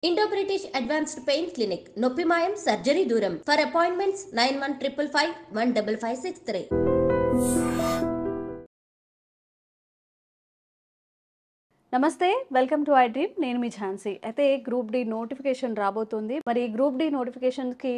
Indo British advanced pain clinic నొప్పి మాయం surgery దూరం ఫర్ అపాయింట్మెంట్స్ 9155515563. నమస్తే, వెల్కమ్ టు ఐ డ్రీమ్. నేను మీ ఝాన్సీ. అయితే గ్రూప్ డి నోటిఫికేషన్ రాబోతుంది. మరి ఈ గ్రూప్ డి నోటిఫికేషన్కి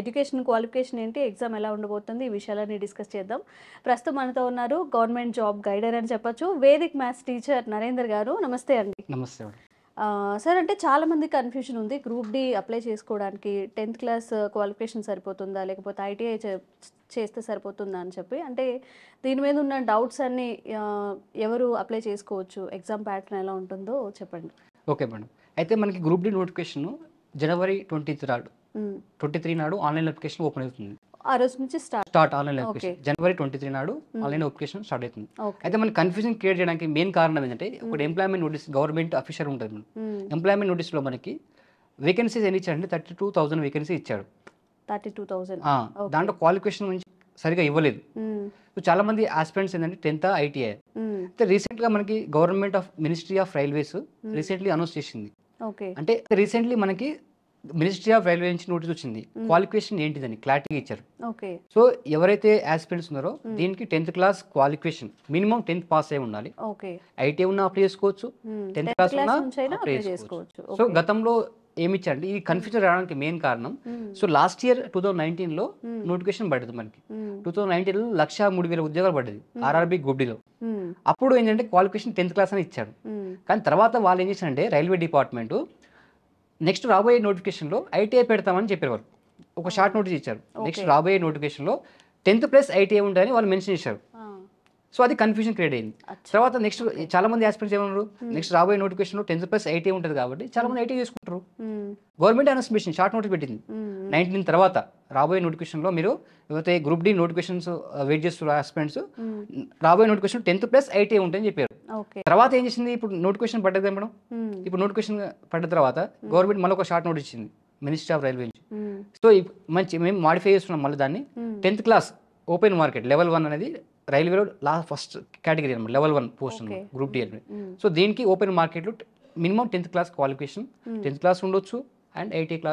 ఎడ్యుకేషన్ క్వాలిఫికేషన్ ఏంటి, ఎగ్జామ్ ఎలా ఉండబోతుంది, ఈ విషయాలన్నీ డిస్కస్ చేద్దాం. ప్రస్తుతం మనతో ఉన్నారు గవర్నమెంట్ జాబ్ గైడర్ అని చెప్పొచ్చు, వేదిక్ మ్యాథ్స్ టీచర్ నరేందర్ గారు. నమస్తే అండి. నమస్తే. సార్, అంటే చాలామంది కన్ఫ్యూజన్ ఉంది గ్రూప్ డి అప్లై చేసుకోవడానికి. 10th క్లాస్ క్వాలిఫికేషన్ సరిపోతుందా, లేకపోతే ఐటీఐ చేస్తే సరిపోతుందా అని చెప్పి. అంటే దీని మీద ఉన్న డౌట్స్ అన్నీ ఎవరు అప్లై చేసుకోవచ్చు, ఎగ్జామ్ ప్యాటర్న్ ఎలా ఉంటుందో చెప్పండి. Okay madam. అయితే మనకి గ్రూప్ డి నోటిఫికేషన్ జనవరి 23 నాడు ఆన్లైన్ అప్లికేషన్ ఓపెన్ అవుతుంది. ఆ రోజు నుంచి స్టార్ట్ ఆన్లైన్ అప్లికేషన్ జనవరి 23 నాడు ఆన్లైన్ అప్లికేషన్ స్టార్ట్ అవుతుంది. అయితే మనకి కన్ఫ్యూజన్ క్రియేట్ చేయడానికి మెయిన్ కారణం ఏంటంటే, ఒకటి ఎంప్లాయ్మెంట్ నోటీస్ గవర్నమెంట్ అఫీషియల్ ఉంటుంది. ఎంప్లాయ్మెంట్ నోటీస్లో మనకి వేకెన్సీస్ ఎన్ని ఇచ్చాడంటే 32,000 వేకెన్సీ ఇచ్చాడు. 32,000 దాంట్లో క్వాలిఫికేషన్ నుంచి సరిగా ఇవ్వలేదు. సో చాలా మంది ఆస్పిరెంట్స్ ఏంటంటే 10th ఐటీఐ. అయితే రీసెంట్గా మనకి government of ministry of railways recently announce చేసింది. అంటే రీసెంట్లీ మనకి మినిస్ట్రీ ఆఫ్ రైల్వే నుంచి నోటీస్ వచ్చింది, క్వాలిఫికేషన్ ఏంటిదని క్లారిటీ ఇచ్చారు. సో ఎవరైతే ఆస్పిరెంట్స్ ఉన్నారో దీనికి 10th class qualification minimum 10th pass అయి ఉండాలి. ఐటీ ఉన్నా అప్లై చేసుకోవచ్చు, 10th క్లాస్ ఉన్నా అప్లై చేసుకోవచ్చు. సో గతంలో ఏమి ఇచ్చారంటే ఈ కన్ఫ్యూజన్ రావడానికి మెయిన్ కారణం, సో లాస్ట్ ఇయర్ 2019లో నోటిఫికేషన్ పడ్డది మనకి. 2019లో 103,000 ఉద్యోగాలు పడ్డది ఆర్ఆర్బి గ్రూప్-డిలో. అప్పుడు ఏంటంటే క్వాలిఫికేషన్ 10th క్లాస్ అని ఇచ్చాడు. కానీ తర్వాత వాళ్ళు ఏం చేశారంటే రైల్వే డిపార్ట్మెంట్ నెక్స్ట్ రాబోయే నోటిఫికేషన్లో ఐటీఐ పెడతామని చెప్పేవారు. ఒక షార్ట్ నోటీస్ ఇచ్చారు. నెక్స్ట్ రాబోయే నోటిఫికేషన్లో 10th ప్లస్ ఐటీఐ ఉంటాయని వాళ్ళు మెన్షన్ చేశారు. సో అది కన్ఫ్యూజన్ క్రియేట్ అయింది. తర్వాత నెక్స్ట్ చాలా మంది ఆస్పిరెంట్స్ ఏమన్నారు, నెక్స్ట్ రాబోయే నోటిఫికేషన్లో 10th ప్లస్ ఐటీఐ ఉంటుంది కాబట్టి చాలా మంది ఐటీఐ చేసుకుంటారు. గవర్నమెంట్ అనౌన్స్మెంట్ షార్ట్ నోటీస్ పెట్టింది 19 తర్వాత రాబోయే నోటిఫికేషన్లో మీరు ఎవరైతే గ్రూప్ డి నోటిఫికేషన్స్ వెయిట్ చేస్తున్నారు ఆస్పిరెంట్స్, రాబోయే నోటిఫికేషన్ 10th ప్లస్ ఐటీఐ ఉంటాయని చెప్పారు. తర్వాత ఏం చేసింది, ఇప్పుడు నోటిఫికేషన్ పడ్డది మేడం. ఇప్పుడు నోటిఫికేషన్ పడ్డ తర్వాత గవర్నమెంట్ మళ్ళీ ఒక షార్ట్ నోటీస్ ఇచ్చింది మినిస్ట్రీ ఆఫ్ రైల్వే నుంచి. సో మంచి మేము మాడిఫై చేస్తున్నాం మళ్ళీ దాన్ని. 10th class open market level 1 అనేది రైల్వేలో ఫస్ట్ కేటగిరీ అనమాట, లెవెల్ 1 పోస్ట్ గ్రూప్ డి అని. సో దీనికి ఓపెన్ మార్కెట్లో minimum 10th class qualification, 10th class ఉండొచ్చు అండ్ ఐటీ కూడా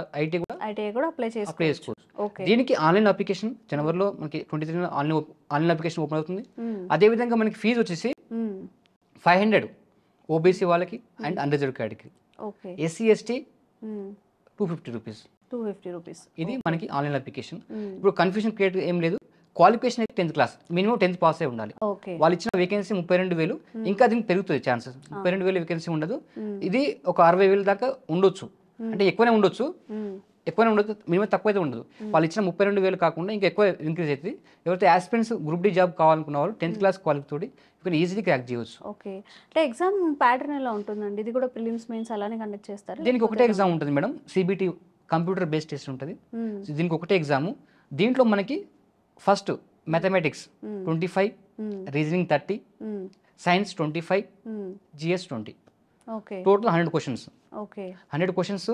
అప్లై చేసుకోవచ్చు. దీనికి ఆన్లైన్ అప్లికేషన్ జనవరిలో మనకి 23 ఆన్లైన్ అప్లికేషన్ ఓపెన్ అవుతుంది. అదేవిధంగా మనకి ఫీజు వచ్చేసి 500 ఓబీసీ వాళ్ళకి and unreserved category. SC ST 250 rupees. ఇది మనకి ఆన్లైన్ అప్లికేషన్. ఇప్పుడు కన్ఫ్యూజన్ క్రియేట్ ఏం లేదు, క్వాలిఫికేషన్ అయితే 10th class minimum 10th pass అయి ఉండాలి. వాళ్ళు ఇచ్చిన వేకెన్సీ 32,000, ఇంకా దీనికి పెరుగుతుంది ఛాన్సెస్. 32,000 వేకెన్సీ ఉండదు, ఇది ఒక 60,000 దాకా ఉండొచ్చు. అంటే ఎక్కువనే ఉండొచ్చు, మినిమం తక్కువ అయితే ఉండదు. వాళ్ళు ఇచ్చిన 32,000 కాకుండా ఇంకా ఎక్కువ ఇంక్రీజ్ అవుతుంది. ఎవరైతే ఆస్పిరెంట్స్ గ్రూప్ డి జాబ్ కావాలనుకున్న వాళ్ళు 10th క్లాస్ క్వాలిఫికేషన్ తోటి ఇక్కడ ఈజీగా క్రాక్ చేయవచ్చు. ఓకే, అంటే ఎగ్జామ్ ప్యాటర్న్ ఎలా ఉంటుందండి? ఇది కూడా ప్రిలిమ్స్ మెయిన్స్ అలానే కండక్ట్ చేస్తారు? దీనికి ఒకటే ఎగ్జామ్ ఉంటుంది madam, CBT computer based test ఉంటుంది. దీనికి ఒకటే ఎగ్జామ్. దీంట్లో మనకి first mathematics 25, reasoning 30, science 25, GS 20. Total 100 questions. 100 questions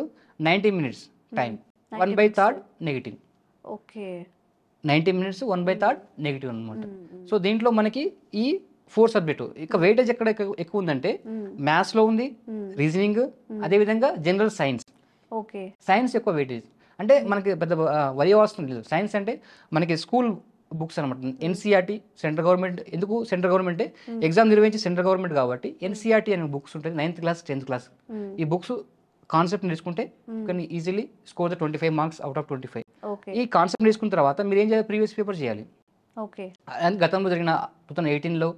90 minutes time, 1/3 negative. 90 minutes 1/3 negative అనమాట. సో దీంట్లో మనకి ఈ 4 సబ్జెక్టు ఇక వెయిటేజ్ ఎక్కడ ఎక్కువ ఉందంటే మ్యాథ్స్లో ఉంది, రీజనింగ్, అదేవిధంగా జనరల్ సైన్స్. సైన్స్ ఎక్కువ వెయిటేజ్. అంటే మనకి పెద్ద వరి అవసరం లేదు. సైన్స్ అంటే మనకి స్కూల్ బుక్స్ అనమాట, ఎన్సీఆర్టీ సెంట్రల్ గవర్నమెంట్. ఎందుకు సెంట్రల్ గవర్నమెంటే ఎగ్జామ్ నిర్వహించి సెంట్రల్ గవర్నమెంట్ కాబట్టి ఎన్సీఆర్టీ అనే బుక్స్ ఉంటాయి 9th క్లాస్ 10th క్లాస్. ఈ బుక్స్ కాన్సెప్ట్ నేర్చుకుంటే కానీ easily score 25 marks out of 25. ఈ కాన్సెప్ట్ నేర్చుకున్న తర్వాత మీరు ఏం చేయాలి, ప్రీవియస్ పేపర్ చేయాలి. గతంలో జరిగిన 2018లో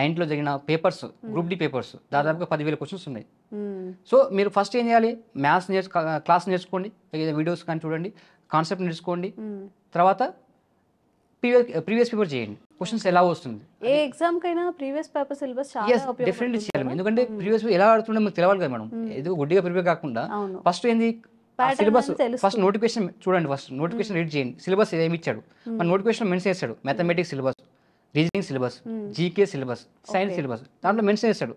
19లో జరిగిన పేపర్స్, గ్రూప్ డి పేపర్స్ దాదాపుగా 10,000 క్వశ్చన్స్ ఉన్నాయి. సో మీరు ఫస్ట్ ఏం చేయాలి, మ్యాథ్స్ క్లాస్ నేర్చుకోండి, వీడియోస్ కానీ చూడండి, కాన్సెప్ట్ నేర్చుకోండి. తర్వాత ప్రీవియస్ పేపర్ చేయండి, క్వశ్చన్స్ ఎలా వస్తుంది. ఏ ఎగ్జామ్ కైనా ప్రీవియస్ పేపర్ సిలబస్ డెఫినెట్లీ చేయాలి. ఎందుకంటే ప్రీవియస్ ఎలా ఆడుతుండే మీకు తెలవాలి కదా మేడం. ఏదో గుడ్డిగా ప్రిపేర్ కాకుండా ఫస్ట్ ఏంది సిలబస్, ఫస్ట్ నోటిఫికేషన్ చూడండి, ఫస్ట్ నోటిఫికేషన్ రీడ్ చేయండి. సిలబస్ ఏమి ఇచ్చాడు, మన నోటిఫికేషన్ మెన్షన్ చేస్తాడు mathematics syllabus, reasoning syllabus, GK syllabus, science syllabus, దాంట్లో మెన్షన్ చేస్తాడు.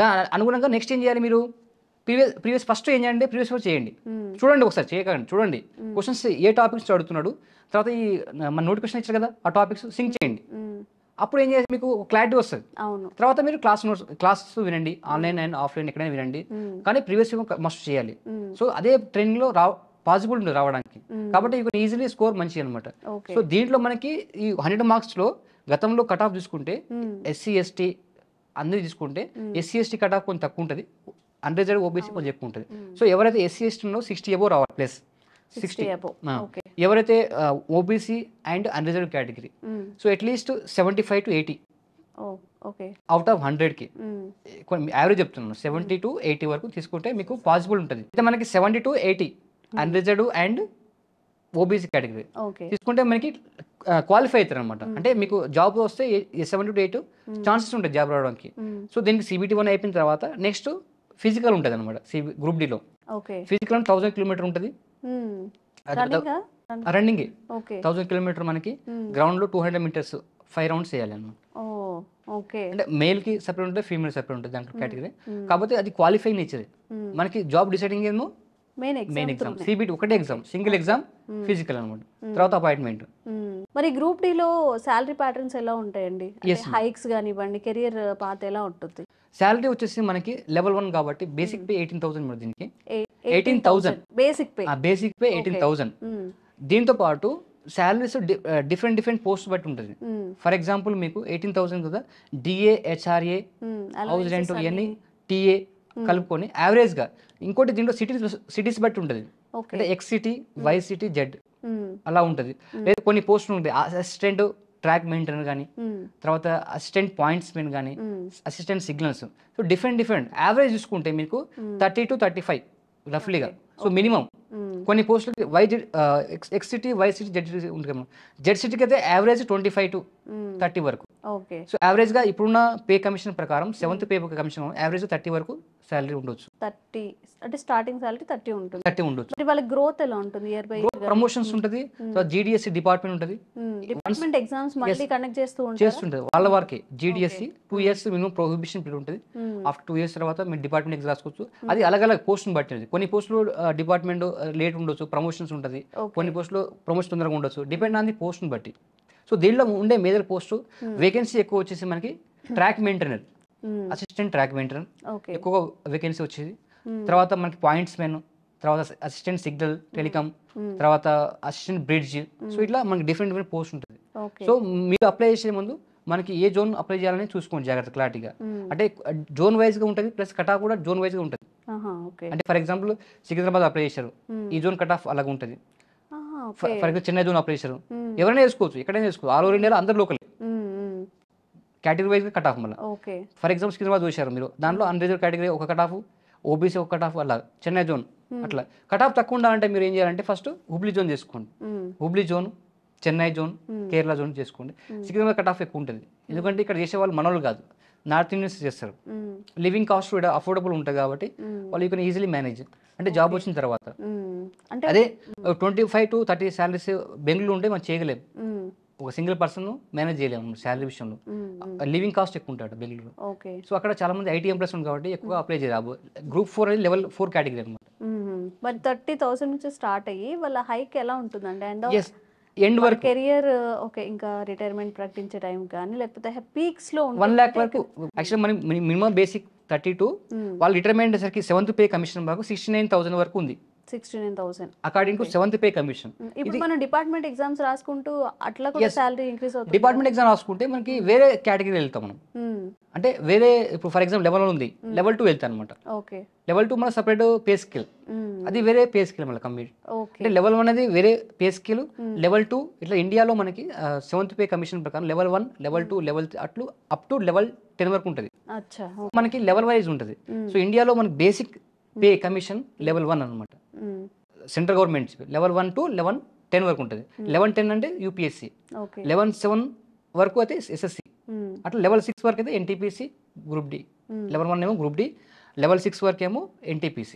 దాని అనుగుణంగా నెక్స్ట్ ఏం చేయాలి, మీరు ప్రీవియస్ ఫస్ట్ ఏం చేయండి, ప్రీవియస్ పేపర్ చేయండి. చూడండి, ఒకసారి చేయకండి, చూడండి క్వశ్చన్స్ ఏ టాపిక్స్ అడుగుతున్నాడు. తర్వాత ఈ మన నోటిఫికేషన్ ఇచ్చారు కదా, ఆ టాపిక్స్ సింక్ చేయండి. అప్పుడు ఏం చేసి మీకు క్లారిటీ వస్తుంది. అవును. తర్వాత మీరు క్లాస్ వినండి, ఆన్లైన్ అండ్ ఆఫ్లైన్ ఎక్కడైనా వినండి, కానీ ప్రీవియస్ మస్ట్ చేయాలి. సో అదే ట్రైనింగ్ లో పాసిబుల్ ఉంది రావడానికి, కాబట్టి యూ కెన్ ఈజీలీ స్కోర్ మంచి అనమాట. సో దీంట్లో మనకి ఈ 100 మార్క్స్ లో గతంలో కట్ ఆఫ్ చూసుకుంటే ఎస్సీ ఎస్టీ అందరూ తీసుకుంటే ఎస్సీ ఎస్టీ కట్ ఆఫ్ కొంచెం తక్కువ ఉంటుంది, అన్రిజర్వ్ ఓబీసీ కొంచెం ఎక్కువ ఉంటుంది. సో ఎవరైతే ఎస్సీ ఎస్టీ ఉన్నో 60 అబోవ్ రావాలి ప్లస్ 60. ఎవరైతే OBC and unreserved category so at least 75 to 80 out of 100కి యావరేజ్ చెప్తున్నాను. 70 to 80 వరకు తీసుకుంటే మీకు పాసిబుల్ ఉంటుంది. అయితే మనకి 70 to 80 unreserved and OBC category తీసుకుంటే మనకి క్వాలిఫై అవుతారు అనమాట. అంటే మీకు జాబ్ వస్తే 70 to 80 ఛాన్సెస్ ఉంటాయి జాబ్ రావడానికి. సో దీనికి CBT 1 అయిపోయిన తర్వాత నెక్స్ట్ ఫిజికల్ ఉంటుంది అనమాట. గ్రూప్ డిలో ఫిజికల్ 1000 కిలోమీటర్ ఉంటుంది, రన్నింగ్ 1000 కిలోమీటర్ మనకి గ్రౌండ్ లో 200 మీటర్స్ 5 రౌండ్స్ చేయాలి అనమాట. అంటే మేల్ కి సపరేట్ ఉంటుంది, ఫీమేల్ సపరేట్ ఉంటుంది దాంట్లో కేటగిరీ. కాకపోతే అది క్వాలిఫై నేచర్. మనకి జాబ్ డిసైడింగ్ ఏమో మెయిన్ ఎగ్జామ్ CBT ఒకటే ఎగ్జామ్, సింగిల్ ఎగ్జామ్ ఫిజికల్ అనమాట, తర్వాత అపాయింట్మెంట్. మరి గ్రూప్ డి లో సాలరీ ప్యాటర్న్స్ ఎలా ఉంటాయండి? హైక్స్ కానివ్వండి, కెరియర్ పాత్ ఎలా ఉంటుంది? సాలరీ వచ్చేసి మనకి లెవెల్ 1 కాబట్టి బేసిక్ పే 18,000 మరి దీనికి 18,000 బేసిక్ పే 18,000. దీంతో పాటు శాలరీస్ డిఫరెంట్ పోస్ట్ బట్టి ఉంటుంది. ఫర్ ఎగ్జాంపుల్ మీకు 18,000 కదా, DA HRA హౌస్ రెంట్ ఇవన్నీ TA కలుపుకొని యావరేజ్ గా. ఇంకోటి దీంట్లో సిటీస్ బట్టి ఉంటుంది, అంటే X city Y city Z అలా ఉంటుంది. లేదా కొన్ని పోస్టులు ఉంటాయి, అసిస్టెంట్ ట్రాక్ మెయింటైనర్ కానీ, తర్వాత అసిస్టెంట్ పాయింట్స్ మెన్ కానీ, assistant signals. So different average చూసుకుంటే మీకు 30 to 35 రఫ్లీగా. సో మినిమం కొన్ని పోస్టులకి X city Y city Z city ఉంటుంది కదా, Z సిటీకి అయితే యావరేజ్ 25 to 30 వరకు. సో యావరేజ్ గా ఇప్పుడున్న పే కమిషన్ ప్రకారం 7th పే కమిషన్ యావరేజ్ 30 వరకు సాలరీ ఉండొచ్చు. 30 అంటే స్టార్టింగ్ సాలరీ 30 ఉంటుంది. 30 ఉండొచ్చు. మరి వాళ్ళ గ్రోత్ ఎలా ఉంటుంది? ఇయర్ బై ప్రమోషన్స్ ఉంటుంది, GDSC డిపార్ట్మెంట్ ఉంటుంది, డిపార్ట్మెంట్ ఎగ్జామ్స్ మళ్ళీ కండక్ట్ చేస్తుంటది వాళ్ళ వారికి. GDSC 2 years minimum prohibition period ఉంటుంది. ఆఫ్టర్ 2 years తర్వాత మీరు డిపార్ట్మెంట్ ఎగ్జామ్ రాసుకోవచ్చు. అది అలగ్ పోస్ట్ని బట్టి. కొన్ని పోస్టులు డిపార్ట్మెంట్ లేట్ ఉండొచ్చు, ప్రమోషన్స్ ఉంటుంది. కొన్ని పోస్టులు ప్రమోషన్ తొందరగా ఉండొచ్చు, డిపెండ్ ఆన్ ది పోస్ట్ని బట్టి. సో దీనిలో ఉండే మేజర్ పోస్ట్ వేకెన్సీ ఎక్కువ వచ్చేసి మనకి track maintainer, assistant track maintainer ఎక్కువ వేకెన్సీ వచ్చేది. తర్వాత మనకి పాయింట్స్ మెన్, తర్వాత అసిస్టెంట్ సిగ్నల్ టెలికామ్, తర్వాత అసిస్టెంట్ బ్రిడ్జ్. సో ఇట్లా మనకి డిఫరెంట్ పోస్ట్ ఉంటుంది. సో మీరు అప్లై చేసే ముందు మనకి ఏ జోన్ అప్లై చేయాలని చూసుకోండి జాగ్రత్త క్లారిటీగా. అంటే జోన్ వైజ్ గా ఉంటుంది, ప్లస్ కట్ ఆఫ్ కూడా జోన్ వైజ్ గా ఉంటుంది. అంటే ఫర్ ఎగ్జాంపుల్ సికింద్రాబాద్ అప్లై చేశారు, ఈ జోన్ కట్ ఆఫ్ అలాగ ఉంటుంది. For example Chennai zone apply చేశారు, ఎవరైనా వేసుకోవచ్చు, ఎక్కడైనా వేసుకోవచ్చు, ఆల్ ఓవర్ ఇండియాలో అందరు లోకల్. కేటగిరీ వైజ్ గా కట్ ఆఫ్ మళ్ళీ. ఫర్ ఎగ్జాంపుల్ సికింద్రాబాద్ చూశారు మీరు, దాంట్లో అన్రిజర్వ్ కేటగిరీ ఒక కట్ ఆఫ్, ఓబీసీ ఒక కట్ ఆఫ్, అలా చెన్నై జోన్ అట్లా. కట్ ఆఫ్ తక్కువ ఉండాలంటే మీరు ఏం చేయాలంటే ఫస్ట్ హుబ్లీ జోన్ చేసుకోండి, Hubli zone, Chennai zone, Kerala zone చేసుకోండి. సికింద్రాబాద్ కట్ ఆఫ్ ఎక్కువ ఉంటుంది, ఎందుకంటే ఇక్కడ చేసే వాళ్ళు మనోళ్ళు కాదు, నార్త్ ఇండియన్స్ చేస్తారు. లివింగ్ కాస్ట్ కూడా అఫోర్డబుల్ ఉంటుంది కాబట్టి వాళ్ళు యూ కెన్ ఈజీలీ మేనేజ్. అంటే జాబ్ వచ్చిన తర్వాత అదే 25 to 30 శాలరీస్ బెంగళూరు ఉంటే మనం చేయగలేము, ఒక సింగిల్ పర్సన్ మేనేజ్ చేయలేము శాలరీ విషయంలో. లివింగ్ కాస్ట్ ఎక్కువ ఉంటాడు బెంగళూరు. సో అక్కడ చాలా మంది IT ఎంప్లాయీస్ ఉంది కాబట్టి ఎక్కువ అప్లై చేయాలి. గ్రూప్ 4 అనేది లెవెల్ 4 కేటగిరీ అనమాట. మరి 30,000 నుంచి స్టార్ట్ అయ్యి వాళ్ళ హైక్ ఎలా ఉంటుందండి? అండ్ ఎండ్ వరకు కెరియర్ ఓకే, ఇంకా రిటైర్మెంట్ ప్రకటించే టైం కానీ లేకపోతే పీక్స్ లో 1 lakh వరకు. యాక్చువల్ మనం మినిమం బేసిక్ 32, వాళ్ళ రిటైర్మెంట్ సరికి 7th పే కమిషన్ వరకు 69,000 వరకు ఉంది. 69,000 according to 7th pay commission. ఇప్పుడు మనం డిపార్ట్మెంట్ ఎగ్జామ్స్ రాసుకుంటూ అట్లా కూడా సాలరీ ఇంక్రీజ్ అవుతుంది. డిపార్ట్మెంట్ ఎగ్జామ్ రాసుకుంటే మనకి వేరే కేటగిరీ వెళ్తాం మనం. అంటే వేరే ఇప్పుడు ఫర్ ఎగ్జాంపుల్ లెవెల్ 1 ఉంది, లెవెల్ 2 వెళ్తాం అనమాట. లెవెల్ 2 మన సపరేట్ పే స్కేల్, అది వేరే పే స్కేల్ మళ్ళీ కంప్లీట్. అంటే లెవెల్ 1 అనేది వేరే పే స్కేల్, లెవెల్ 2 ఇట్లా ఇండియాలో మనకి 7th పే కమిషన్ ప్రకారం లెవెల్ 1, లెవెల్ 2, లెవెల్ 3 అట్లు అప్ టు లెవెల్ 10 వరకు ఉంటుంది. మనకి లెవెల్ వైజ్ ఉంటుంది. సో ఇండియాలో మనకి బేసిక్ పే కమిషన్ లెవెల్ 1 అనమాట, సెంట్రల్ గవర్నమెంట్. లెవెల్ 1 to 11-10 వరకు ఉంటుంది. 11-10 అంటే UPSC, 11-7 వరకు అయితే SSC, అట్లా లెవెల్ 6 వరకు అయితే NTPC గ్రూప్ డి, లెవెల్ 1 ఏమో గ్రూప్ డి, లెవెల్ 6 వరకు ఏమో NTPC.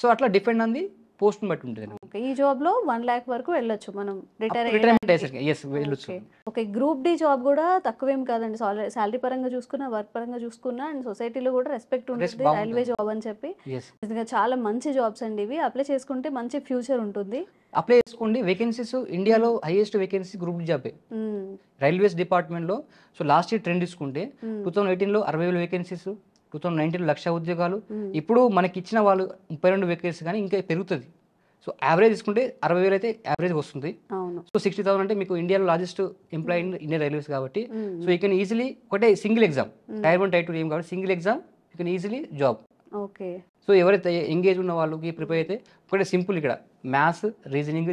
సో అట్లా డిపెండ్ ఆన్ ది పోస్ట్ బట్టి ఉంటుంది. ఓకే, ఈ జాబ్ లో 1 lakh వరకు వెళ్ళొచ్చు మనం రిటైర్మెంట్ అయ్యేసరికి. ఎస్, వెళ్ళొచ్చు. ఓకే, గ్రూప్ డి జాబ్ కూడా తక్కువేం కాదండి. శాలరీ పరంగా చూసుకున్నా, వర్క్ పరంగా చూసుకున్నా, అండ్ సొసైటీలో కూడా రెస్పెక్ట్ ఉంటుంది. రైల్వే జాబ్ అని చెప్పి నిజంగా చాలా మంచి జాబ్స్ అండి ఇవి. అప్లై చేసుకుంటే మంచి ఫ్యూచర్ ఉంటుంది. అప్లై చేసుకోండి. వేకెన్సీస్ ఇండియాలో హైయెస్ట్ వేకెన్సీ గ్రూప్ డి జాబే రైల్వేస్ డిపార్ట్మెంట్ లో. సో లాస్ట్ ఇయర్ ట్రెండ్ తీసుకుంటే 2018 లో 60,000 వేకెన్సీస్, 2019 లో 1,00,000 ఉద్యోగాలు. ఇప్పుడు మనకి ఇచ్చిన వాళ్ళు 32 వేకెన్సీ, కానీ ఇంకా పెరుగుతుంది. సో యావరేజ్ తీసుకుంటే 60,000 అయితే యావరేజ్ వస్తుంది. సో 60,000 అంటే మీకు ఇండియాలో largest employee in Indian railways కాబట్టి, సో యూ కెన్ ఈజీలీ ఒకటే సింగిల్ ఎగ్జామ్, టైర్ 1 టైర్ 2 ఏం కాబట్టి single exam you can easily job. Okay, so ఎవరైతే ఎంగేజ్ ఉన్న వాళ్ళకి ప్రిపేర్ అయితే ఒకటే సింపుల్, ఇక్కడ మ్యాథ్స్, రీజనింగ్,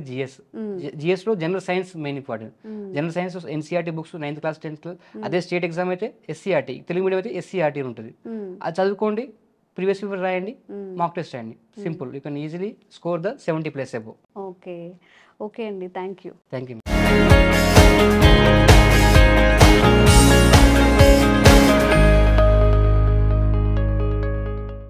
జిఎస్ లో general science main important. General science NCERT books 9th class 10th class. అదే స్టేట్ ఎగ్జామ్ అయితే ఎస్సీఆర్టీ, తెలుగు మీడియం అయితే ఎస్సీఆర్టీ ఉంటుంది. అది చదువుకోండి, ప్రీవియస్ పేపర్ రాయండి, మాక్ టెస్ట్ రాయండి. Simple, you can easily score the 70+ above. Okay, okay అండి, థ్యాంక్ యూ. Thank you.